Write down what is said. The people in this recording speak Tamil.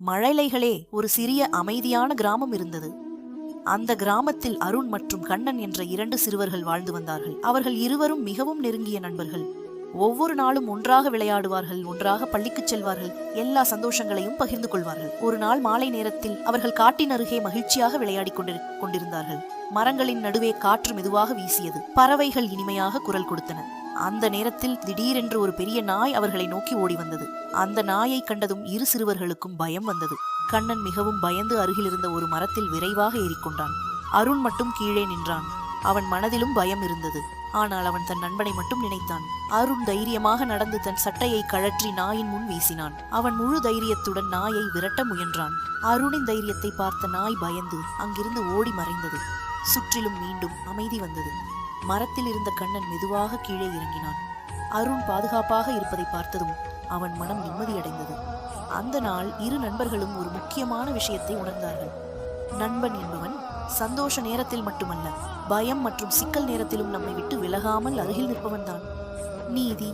மழலைகளே, ஒரு சிறிய அமைதியான கிராமம் இருந்தது. அந்த கிராமத்தில் அருண் மற்றும் கண்ணன் என்ற 2 சிறுவர்கள் வாழ்ந்து வந்தார்கள். அவர்கள் இருவரும் மிகவும் நெருங்கிய நண்பர்கள். ஒவ்வொரு நாளும் ஒன்றாக விளையாடுவார்கள், ஒன்றாக பள்ளிக்குச் செல்வார்கள், எல்லா சந்தோஷங்களையும் பகிர்ந்து கொள்வார்கள். ஒரு நாள் மாலை நேரத்தில் அவர்கள் காட்டின் அருகே மகிழ்ச்சியாக விளையாடிக் கொண்டிருந்தார்கள். மரங்களின் நடுவே காற்று மெதுவாக வீசியது. பறவைகள் இனிமையாக குரல் கொடுத்தன. அந்த நேரத்தில் திடீரென்று ஒரு பெரிய நாய் அவர்களை நோக்கி ஓடி வந்தது. அந்த நாயை கண்டதும் 2 சிறுவர்களுக்கும் பயம் வந்தது. கண்ணன் மிகவும் பயந்து அருகிலிருந்த ஒரு மரத்தில் விரைவாக ஏறிக்கொண்டான். அருண் மட்டும் கீழே நின்றான். அவன் மனதிலும் பயம் இருந்தது. ஆனால் அவன் தன் நண்பனை மட்டும் நினைத்தான். அருண் தைரியமாக நடந்து தன் சட்டையை கழற்றி நாயின் முன் வீசினான். அவன் முழு தைரியத்துடன் நாயை விரட்ட முயன்றான். அருணின் தைரியத்தை பார்த்த நாய் பயந்து அங்கிருந்து ஓடி மறைந்தது. சுற்றிலும் மீண்டும் அமைதி வந்தது. மரத்தில் இருந்த கண்ணன் மெதுவாக கீழே இறங்கினான். அருண் பாதுகாப்பாக இருப்பதை பார்த்ததும் அவன் மனம் நிம்மதியடைந்தது. அந்த நாள் 2 நண்பர்களும் ஒரு முக்கியமான விஷயத்தை உணர்ந்தார்கள். நண்பன் என்பவன் சந்தோஷ நேரத்தில் மட்டுமல்ல, பயம் மற்றும் சிக்கல் நேரத்திலும் நம்மை விட்டு விலகாமல் அருகில் நிற்பவன்தான். நீதி,